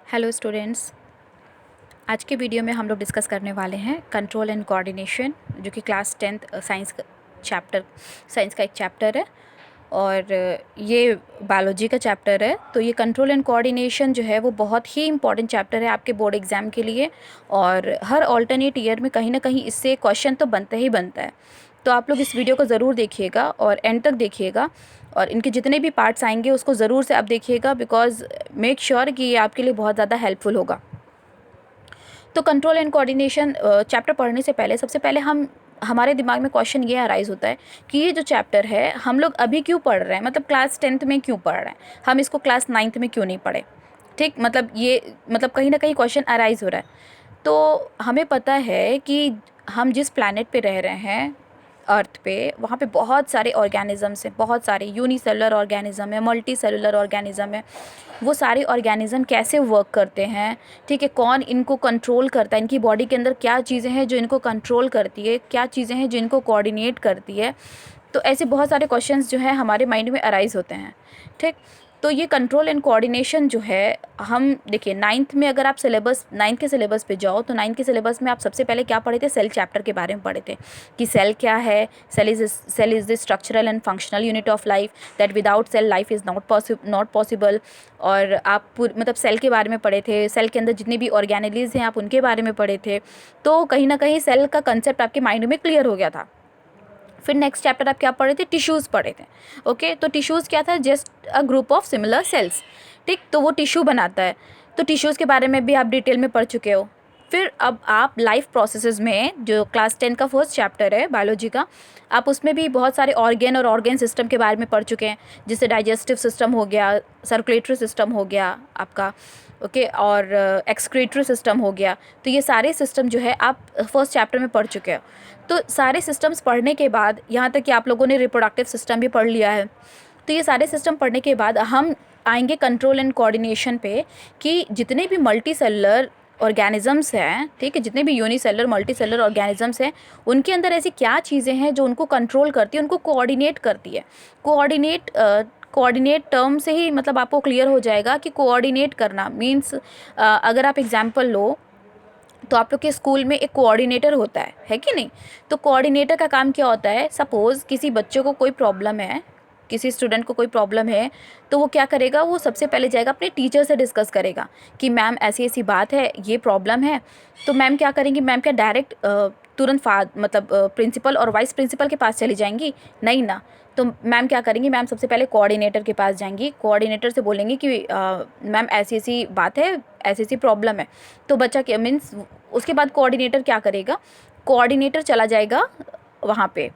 Hello students. आज के video में हम लोग डिस्कस करने वाले हैं कंट्रोल एंड कोऑर्डिनेशन, जो कि क्लास 10th साइंस का एक चैप्टर है और ये बायोलॉजी का चैप्टर है। तो ये कंट्रोल एंड कोऑर्डिनेशन जो है वो बहुत ही इंपॉर्टेंट चैप्टर है आपके बोर्ड एग्ज़ाम के लिए, और हर ऑल्टरनेट ईयर में कहीं ना कहीं इससे क्वेश्चन तो बनता ही बनता है। तो आप लोग इस वीडियो को ज़रूर देखिएगा और एंड तक देखिएगा, और इनके जितने भी पार्ट्स आएंगे उसको ज़रूर से आप देखिएगा, बिकॉज मेक श्योर कि ये आपके लिए बहुत ज़्यादा हेल्पफुल होगा। तो कंट्रोल एंड कोऑर्डिनेशन चैप्टर पढ़ने से पहले सबसे पहले हमारे दिमाग में क्वेश्चन ये अराइज होता है कि ये जो चैप्टर है हम लोग अभी क्यों पढ़ रहे हैं, मतलब क्लास 10th में क्यों पढ़ रहे हैं, हम इसको क्लास 9th में क्यों नहीं पढ़े। ठीक, मतलब कहीं ना कहीं क्वेश्चन अराइज हो रहा है। तो हमें पता है कि हम जिस प्लैनेट पे रह रहे हैं अर्थ पे, वहाँ पे बहुत सारे ऑर्गेनिज़म्स हैं, बहुत सारे यूनिसेलुलर ऑर्गेनिज़म है, मल्टी सेलुलर ऑर्गेनिज़म है। वो सारे ऑर्गेनिज़म कैसे वर्क करते हैं, ठीक है, कौन इनको कंट्रोल करता है, इनकी बॉडी के अंदर क्या चीज़ें हैं जो इनको कंट्रोल करती है, क्या चीज़ें हैं जो इनको कोऑर्डिनेट करती है। तो ऐसे बहुत सारे क्वेश्चंस जो हैं हमारे माइंड में अराइज होते हैं। ठीक, तो ये कंट्रोल एंड कोऑर्डिनेशन जो है, हम देखिए 9th में अगर आप 9th के सिलेबस पे जाओ तो 9th के सिलेबस में आप सबसे पहले क्या पढ़े थे, सेल चैप्टर के बारे में पढ़े थे कि सेल क्या है। Cell is the structural and functional unit of life, that without cell life is not possible. और आप मतलब सेल के बारे में पढ़े थे, सेल के अंदर जितने भी ऑर्गेनेलीज हैं आप उनके बारे में पढ़े थे। तो कहीं ना कहीं सेल का कंसेप्ट आपके माइंड में क्लियर हो गया था। फिर नेक्स्ट चैप्टर आप क्या पढ़े थे, टिश्यूज़ पढ़े थे। ओके, तो टिश्यूज़ क्या था, just a group of similar sales. ठीक, तो वो टिश्यू बनाता है। तो टिश्यूज़ के बारे में भी आप डिटेल में पढ़ चुके हो। फिर अब आप लाइफ प्रोसेसेस में, जो क्लास 10 का फर्स्ट चैप्टर है बायोलॉजी का, आप उसमें भी बहुत सारे ऑर्गेन और ऑर्गेन सिस्टम के बारे में पढ़ चुके हैं, जैसे डाइजेस्टिव सिस्टम हो गया, सर्कुलेटरी सिस्टम हो गया आपका, ओके, और एक्सक्रीटरी सिस्टम हो गया। तो ये सारे सिस्टम जो है आप फर्स्ट चैप्टर में पढ़ चुके हो। तो सारे सिस्टम्स पढ़ने के बाद, यहाँ तक कि आप लोगों ने रिप्रोडक्टिव सिस्टम भी पढ़ लिया है, तो ये सारे सिस्टम पढ़ने के बाद हम आएंगे कंट्रोल एंड कोऑर्डिनेशन पे, कि जितने भी मल्टी सेलुलर ऑर्गेनिज़म्स हैं, ठीक है, जितने भी यूनिसेलुलर मल्टी सेलुलर ऑर्गेनिज़म्स हैं, उनके अंदर ऐसी क्या चीज़ें हैं जो उनको कंट्रोल करती है, उनको कोऑर्डिनेट करती है। कोऑर्डिनेट टर्म से ही मतलब आपको क्लियर हो जाएगा कि कोऑर्डिनेट करना मीन्स, अगर आप एग्जांपल लो तो आप लोग के स्कूल में एक कोऑर्डिनेटर होता है कि नहीं। तो कोऑर्डिनेटर का काम क्या होता है, सपोज़ किसी बच्चे को कोई प्रॉब्लम है, किसी स्टूडेंट को कोई प्रॉब्लम है, तो वो क्या करेगा, वो सबसे पहले जाएगा अपने टीचर से डिस्कस करेगा कि मैम ऐसी ऐसी बात है, ये प्रॉब्लम है। तो मैम क्या करेंगी, मैम क्या डायरेक्ट तुरंत प्रिंसिपल और वाइस प्रिंसिपल के पास चली जाएंगी, नहीं ना। तो मैम क्या करेंगी, मैम सबसे पहले कोऑर्डिनेटर के पास जाएंगी, कोऑर्डिनेटर से बोलेंगी कि मैम ऐसी ऐसी बात है, ऐसी ऐसी प्रॉब्लम है। तो बच्चा क्या मीन्स, उसके बाद कोऑर्डिनेटर क्या करेगा, कोऑर्डिनेटर चला जाएगा वहाँ पे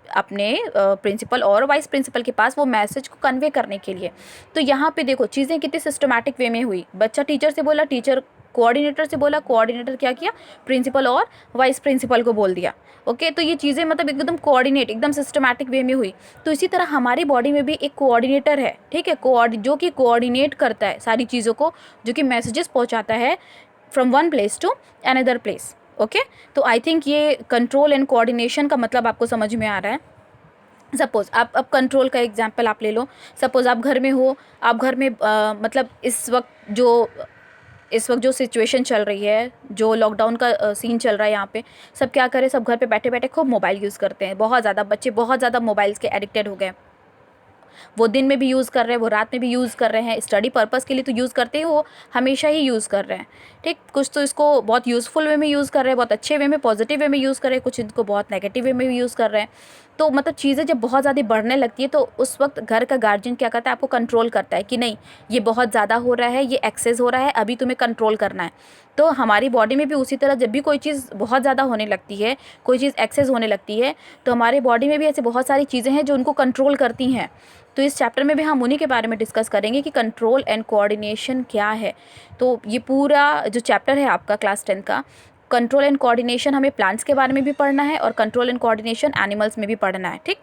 अपने प्रिंसिपल और वाइस प्रिंसिपल के पास वो मैसेज को कन्वे करने के लिए। तो यहाँ पे देखो चीज़ें कितनी सिस्टमैटिक वे में हुई। बच्चा टीचर से बोला, टीचर कोऑर्डिनेटर से बोला, कोऑर्डिनेटर क्या किया, प्रिंसिपल और वाइस प्रिंसिपल को बोल दिया। ओके, तो ये चीज़ें मतलब एकदम कोऑर्डिनेट, एकदम सिस्टमैटिक वे में हुई। तो इसी तरह हमारी बॉडी में भी एक कोऑर्डिनेटर है, ठीक है, जो कि कोऑर्डिनेट करता है सारी चीज़ों को, जो कि मैसेजेस पहुँचाता है from one place to another place. Okay, तो आई थिंक ये कंट्रोल एंड कोऑर्डिनेशन का मतलब आपको समझ में आ रहा है। सपोज़ आप अब कंट्रोल का एग्जांपल आप ले लो। सपोज़ आप घर में हो, आप घर में मतलब इस वक्त जो सिचुएशन चल रही है, जो लॉकडाउन का सीन चल रहा है, यहाँ पे सब क्या करें, सब घर पे बैठे बैठे खूब मोबाइल यूज़ करते हैं। बहुत ज़्यादा बच्चे बहुत ज़्यादा मोबाइल्स के एडिक्टेड हो गए। वो दिन में भी यूज़ कर रहे हैं, वो रात में भी यूज़ कर रहे हैं, स्टडी पर्पज़ के लिए तो यूज़ करते हैं, वो हमेशा ही यूज़ कर रहे हैं। ठीक, कुछ तो इसको बहुत यूज़फुल वे में यूज़ कर रहे हैं, बहुत अच्छे वे में, पॉजिटिव वे में यूज़ कर रहे हैं, कुछ इनको बहुत नेगेटिव वे में भी यूज़ कर रहे हैं। तो मतलब चीज़ें जब बहुत ज़्यादा बढ़ने लगती है तो उस वक्त घर का गार्जियन क्या करता है, आपको कंट्रोल करता है कि नहीं, ये बहुत ज़्यादा हो रहा है, ये एक्सेस हो रहा है, अभी तुम्हें कंट्रोल करना है। तो हमारी बॉडी में भी उसी तरह जब भी कोई चीज़ बहुत ज़्यादा होने लगती है, कोई चीज़ एक्सेस होने लगती है, तो हमारे बॉडी में भी ऐसे बहुत सारी चीज़ें हैं जो उनको कंट्रोल करती हैं। तो इस चैप्टर में भी हम उन्हीं के बारे में डिस्कस करेंगे कि कंट्रोल एंड कोऑर्डिनेशन क्या है। तो ये पूरा जो चैप्टर है आपका क्लास 10 का, कंट्रोल एंड कोऑर्डिनेशन, हमें प्लांट्स के बारे में भी पढ़ना है और कंट्रोल एंड कोऑर्डिनेशन एनिमल्स में भी पढ़ना है। ठीक,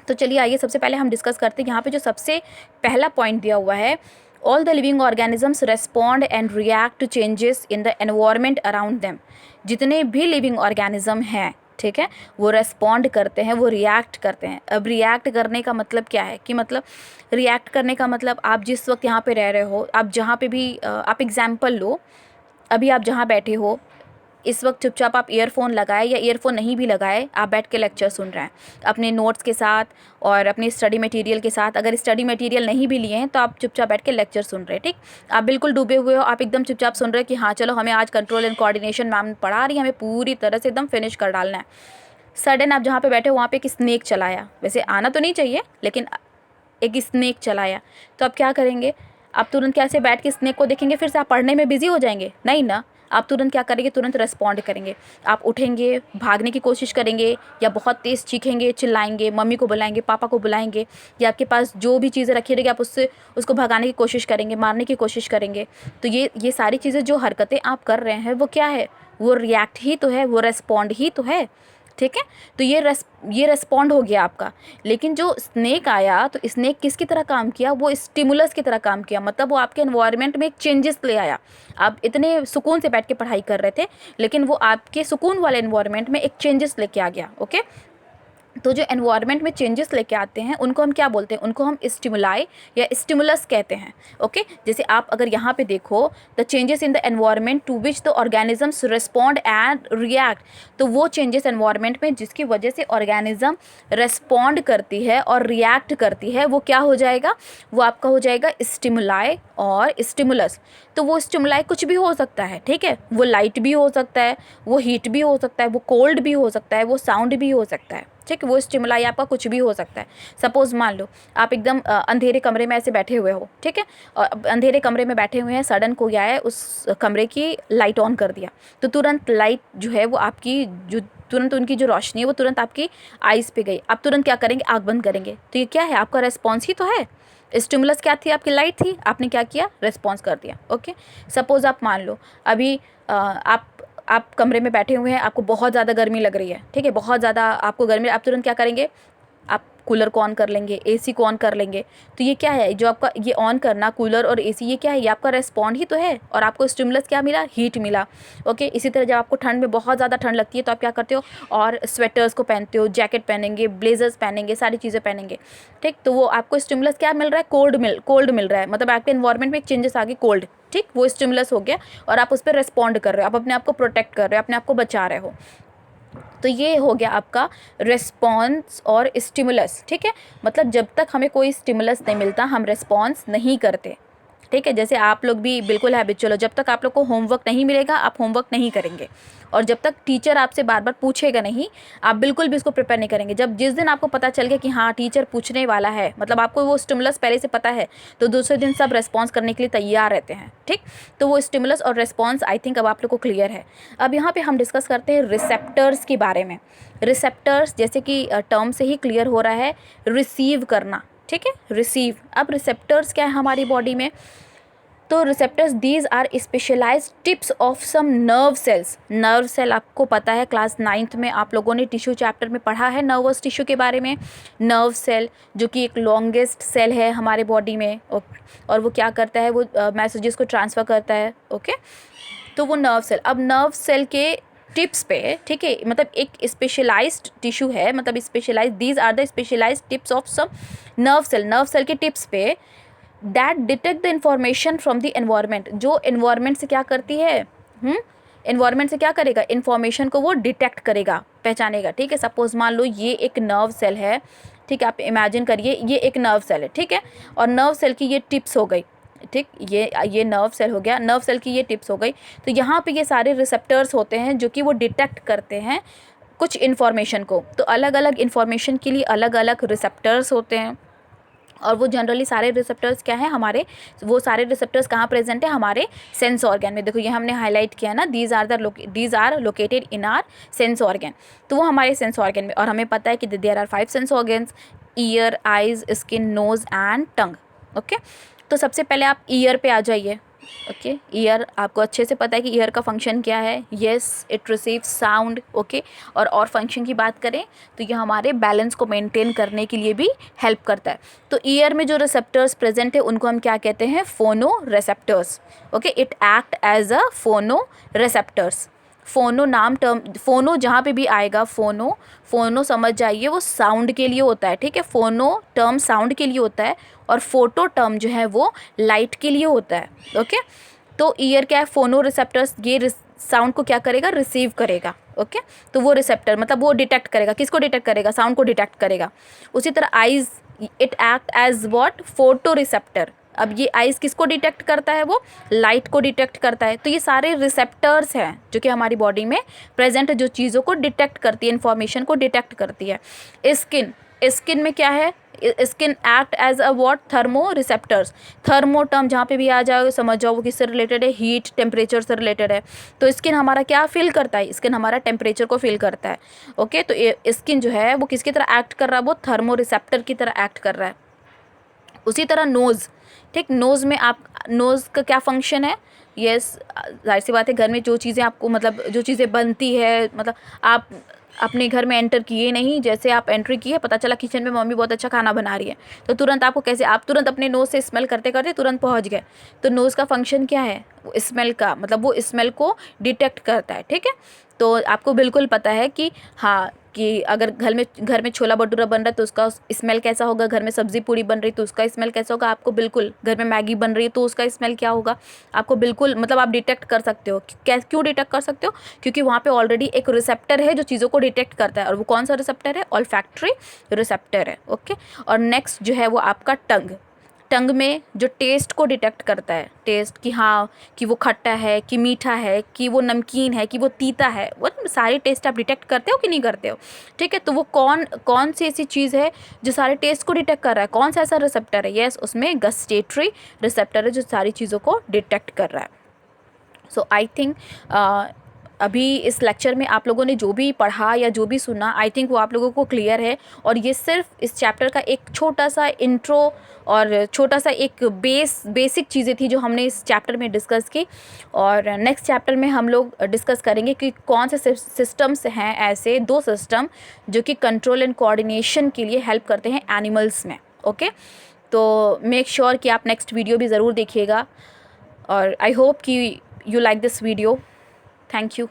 तो चलिए आइए सबसे पहले हम डिस्कस करते हैं। यहाँ पे जो सबसे पहला पॉइंट दिया हुआ है, all the living organisms respond and react to changes in the environment around them. जितने भी लिविंग ऑर्गेनिज्म हैं, ठीक है, वो रेस्पॉन्ड करते हैं, वो रिएक्ट करते हैं। अब रिएक्ट करने का मतलब क्या है कि मतलब रिएक्ट करने का मतलब आप जिस वक्त यहाँ पे रह रहे हो, आप जहाँ पे भी आप एग्जाम्पल लो, अभी आप जहाँ बैठे हो इस वक्त चुपचाप आप ईयरफोन लगाए या ईयरफोन नहीं भी लगाए, आप बैठ के लेक्चर सुन रहे हैं अपने नोट्स के साथ और अपने स्टडी मटेरियल के साथ। अगर स्टडी मटेरियल नहीं भी लिए हैं तो आप चुपचाप बैठ के लेक्चर सुन रहे हैं, ठीक, आप बिल्कुल डूबे हुए हो, आप एकदम चुपचाप सुन रहे हैं कि हाँ चलो हमें आज कंट्रोल एंड कोऑर्डिनेशन मैम पढ़ा रही है, हमें पूरी तरह से एकदम फिनिश कर डालना है। सडन आप जहाँ पे बैठे हो वहाँ पे एक स्नेक चलाया, वैसे आना तो नहीं चाहिए लेकिन एक स्नेक चलाया, तो आप क्या करेंगे? आप तुरंत कैसे बैठ के स्नेक को देखेंगे, फिर से आप पढ़ने में बिजी हो जाएंगे? नहीं ना, आप तुरंत क्या करेंगे? तुरंत रेस्पॉन्ड करेंगे। आप उठेंगे, भागने की कोशिश करेंगे या बहुत तेज़ चीखेंगे, चिल्लाएंगे, मम्मी को बुलाएंगे, पापा को बुलाएंगे, या आपके पास जो भी चीज़ें रखी रहेगी आप उसको भगाने की कोशिश करेंगे, मारने की कोशिश करेंगे। तो ये सारी चीज़ें जो हरकतें आप कर रहे हैं वो क्या है? वो रिएक्ट ही तो है, वो रेस्पॉन्ड ही तो है, ठीक है। तो ये रेस्पॉन्ड हो गया आपका। लेकिन जो स्नेक आया तो स्नेक किसकी तरह काम किया? वो स्टिमुलस की तरह काम किया, मतलब वो आपके एनवायरनमेंट में एक चेंजेस ले आया। आप इतने सुकून से बैठ के पढ़ाई कर रहे थे लेकिन वो आपके सुकून वाले एनवायरनमेंट में एक चेंजेस लेके आ गया, ओके। तो जो एनवायरनमेंट में चेंजेस लेके आते हैं उनको हम क्या बोलते हैं? उनको हम स्टिमुलाई या स्टिमुलस कहते हैं, ओके। जैसे आप अगर यहाँ पे देखो, the changes in the environment to which the organisms respond and react, तो वो चेंजेस एनवायरनमेंट में जिसकी वजह से ऑर्गेनिज्म रिस्पॉन्ड करती है और रिएक्ट करती है, वो क्या हो जाएगा? वो आपका हो जाएगा स्टिमुलाई और स्टिमुलस। तो वो स्टिमुलाई कुछ भी हो सकता है, ठीक है, वो लाइट भी हो सकता है, वो हीट भी हो सकता है, वो कोल्ड भी हो सकता है, वो साउंड भी हो सकता है, ठीक, वो स्टिमुलाई आपका कुछ भी हो सकता है। सपोज़ मान लो आप एकदम अंधेरे कमरे में ऐसे बैठे हुए हो, ठीक है, और अंधेरे कमरे में बैठे हुए हैं, सडन कोई आया उस कमरे की लाइट ऑन कर दिया, तो तुरंत लाइट जो है वो आपकी जो तुरंत उनकी जो रोशनी है वो तुरंत आपकी आइज़ पे गई। आप तुरंत क्या करेंगे? आँख बंद करेंगे। तो ये क्या है? आपका रेस्पॉन्स ही तो है। स्टिमुलस क्या थी? आपकी लाइट थी, आपने क्या किया? रेस्पॉन्स कर दिया, ओके। सपोज़ आप मान लो अभी आप कमरे में बैठे हुए हैं, आपको बहुत ज़्यादा गर्मी लग रही है, ठीक है, बहुत ज़्यादा आपको गर्मी, आप तुरंत क्या करेंगे? आप कूलर को ऑन कर लेंगे, एसी को ऑन कर लेंगे। तो ये क्या है? जो आपका ये ऑन करना कूलर और एसी, ये क्या है? ये आपका रेस्पॉन्ड ही तो है और आपको स्टिमुलस क्या मिला? हीट मिला, ओके। इसी तरह जब आपको ठंड में बहुत ज़्यादा ठंड लगती है तो आप क्या करते हो? और स्वेटर्स को पहनते हो, जैकेट पहनेंगे, ब्लेजर्स पहनेंगे, सारी चीज़ें पहनेंगे, ठीक। तो वो आपको स्टिमुलस क्या मिल रहा है? कोल्ड मिल रहा है, मतलब आपके एनवायरनमेंट में एक चेंजेस आ गई, कोल्ड, ठीक, वो स्टिमुलस हो गया और आप उस पर रेस्पॉन्ड कर रहे हो, आप अपने आप को प्रोटेक्ट कर रहे हो, अपने आप को बचा रहे हो। तो ये हो गया आपका रिस्पॉन्स और स्टिमुलस, ठीक है। मतलब जब तक हमें कोई स्टिमुलस नहीं मिलता हम रिस्पॉन्स नहीं करते, ठीक है। जैसे आप लोग भी बिल्कुल हैबिचुअल हो, जब तक आप लोग को होमवर्क नहीं मिलेगा आप होमवर्क नहीं करेंगे, और जब तक टीचर आपसे बार बार पूछेगा नहीं आप बिल्कुल भी इसको प्रिपेयर नहीं करेंगे। जिस दिन आपको पता चल गया कि हाँ टीचर पूछने वाला है, मतलब आपको वो स्टिमुलस पहले से पता है, तो दूसरे दिन सब रेस्पॉन्स करने के लिए तैयार रहते हैं, ठीक। तो वो स्टिमुलस और रेस्पॉन्स आई थिंक अब आप लोग को क्लियर है। अब यहाँ पर हम डिस्कस करते हैं रिसेप्टर्स के बारे में। रिसेप्टर्स जैसे कि टर्म से ही क्लियर हो रहा है, रिसीव करना, ठीक है, रिसीव। अब रिसेप्टर्स क्या है हमारी बॉडी में? तो receptors these are specialised tips of some nerve cells. Nerve cell आपको पता है, क्लास 9th में आप लोगों ने टिश्यू चैप्टर में पढ़ा है नर्वस टिश्यू के बारे में। नर्व सेल जो कि एक लॉन्गेस्ट सेल है हमारे बॉडी में, और वो क्या करता है? वो मैसेजेस को ट्रांसफ़र करता है, ओके। तो वो नर्व सेल, अब नर्व सेल के टिप्स पे, ठीक है, मतलब एक स्पेशलाइज्ड टिश्यू है, मतलब specialised, these are the specialised tips of some nerve cell के टिप्स पे that detect the information from the environment. जो एनवायरनमेंट से क्या करती है? एनवायरनमेंट से क्या करेगा? इन्फॉर्मेशन को वो डिटेक्ट करेगा, पहचानेगा, ठीक है। सपोज मान लो ये एक नर्व सेल है, ठीक है, आप इमेजिन करिए ये एक नर्व सेल है, ठीक है, और नर्व सेल की ये टिप्स हो गई, ठीक, ये नर्व सेल हो गया, नर्व सेल की ये टिप्स हो गई। तो यहाँ पे ये सारे रिसेप्टर्स होते हैं जो कि वो डिटेक्ट करते हैं कुछ इन्फॉर्मेशन को। तो अलग अलग इन्फॉर्मेशन के लिए अलग अलग रिसेप्टर्स होते हैं, और वो जनरली सारे रिसेप्टर्स क्या है हमारे, वो सारे रिसेप्टर्स कहाँ प्रेजेंट है? हमारे सेंस ऑर्गन में। देखो ये हमने हाईलाइट किया ना, these are located in our sense organ. तो वो हमारे सेंस ऑर्गन में, और हमें पता है कि there are 5 sense organs, ear, eyes, skin, nose and tongue, okay. तो सबसे पहले आप ईयर पे आ जाइए, ओके। ईयर आपको अच्छे से पता है कि ईयर का फंक्शन क्या है। Yes, it receive sound, okay. और फंक्शन की बात करें तो ये हमारे बैलेंस को मेंटेन करने के लिए भी हेल्प करता है। तो ईयर में जो रिसेप्टर्स प्रेजेंट है उनको हम क्या कहते हैं? Phono receptors, okay. It act as a phono receptors. फोनो नाम टर्म, फोनो जहाँ पे भी आएगा, फोनो समझ जाइए वो साउंड के लिए होता है, ठीक है। फोनो टर्म साउंड के लिए होता है और फोटो टर्म जो है वो लाइट के लिए होता है, ओके। तो ईयर क्या है, फोनो रिसेप्टर्स, ये साउंड को क्या करेगा, रिसीव करेगा, ओके। तो वो रिसेप्टर मतलब वो डिटेक्ट करेगा, किसको डिटेक्ट करेगा, साउंड को डिटेक्ट करेगा। उसी तरह eyes, it act as what, photo receptor. अब ये आइज किसको डिटेक्ट करता है, वो लाइट को डिटेक्ट करता है। तो ये सारे रिसेप्टर्स हैं जो कि हमारी बॉडी में प्रेजेंट जो चीज़ों को डिटेक्ट करती है, इन्फॉर्मेशन को डिटेक्ट करती है। स्किन में क्या है, skin act as a what, thermo receptors. Thermo term जहाँ पे भी आ जाओ समझ जाओ वो किससे रिलेटेड है, हीट टेम्परेचर से रिलेटेड है। तो स्किन हमारा क्या फील करता है, स्किन हमारा टेम्परेचर को फील करता है, ओके। तो स्किन जो है वो किसकी तरह एक्ट कर रहा है, वो थर्मो रिसेप्टर की तरह एक्ट कर रहा है। उसी तरह नोज़, ठीक, नोज़ में आप, नोज़ का क्या फंक्शन है, यस, जाहिर सी बात है घर में जो चीज़ें आपको मतलब जो चीज़ें बनती है, मतलब आप अपने घर में एंटर किए नहीं, जैसे आप एंट्री किए, पता चला किचन में मम्मी बहुत अच्छा खाना बना रही है, तो तुरंत आपको कैसे, आप तुरंत अपने नोज़ से स्मेल करते करते तुरंत पहुंच गए। तो नोज़ का फंक्शन क्या है, स्मेल का मतलब वो स्मेल को डिटेक्ट करता है, ठीक है। तो आपको बिल्कुल पता है कि हाँ, कि अगर घर में छोला भटूरा बन रहा है तो उसका स्मेल कैसा होगा, घर में सब्ज़ी पूड़ी बन रही तो उसका स्मेल कैसा होगा, आपको बिल्कुल, घर में मैगी बन रही है तो उसका स्मेल क्या होगा, आपको बिल्कुल मतलब आप डिटेक्ट कर सकते हो। क्यों डिटेक्ट कर सकते हो, क्योंकि वहाँ पे ऑलरेडी एक रिसेप्टर है जो चीज़ों को डिटेक्ट करता है, और वो कौन सा रिसेप्टर है, ऑल्फैक्टरी रिसेप्टर है, ओके। और नेक्स्ट जो है वो आपका टंग में जो टेस्ट को डिटेक्ट करता है, टेस्ट कि हाँ, कि वो खट्टा है, कि मीठा है, कि वो नमकीन है, कि वो तीता है, वो सारे टेस्ट आप डिटेक्ट करते हो कि नहीं करते हो, ठीक है। तो वो कौन सी ऐसी चीज़ है जो सारे टेस्ट को डिटेक्ट कर रहा है, कौन सा ऐसा रिसेप्टर है, यस, उसमें गस्टेटरी रिसेप्टर है जो सारी चीज़ों को डिटेक्ट कर रहा है। सो आई थिंक अभी इस लेक्चर में आप लोगों ने जो भी पढ़ा या जो भी सुना, आई थिंक वो आप लोगों को क्लियर है। और ये सिर्फ इस चैप्टर का एक छोटा सा इंट्रो और छोटा सा एक बेसिक चीज़ें थी जो हमने इस चैप्टर में डिस्कस की। और नेक्स्ट चैप्टर में हम लोग डिस्कस करेंगे कि कौन से सिस्टम्स हैं, ऐसे 2 सिस्टम जो कि कंट्रोल एंड कोऑर्डिनेशन के लिए हेल्प करते हैं एनिमल्स में, ओके। तो मेक श्योर कि आप नेक्स्ट वीडियो भी ज़रूर देखिएगा। और आई होप कि you like this video. Thank you.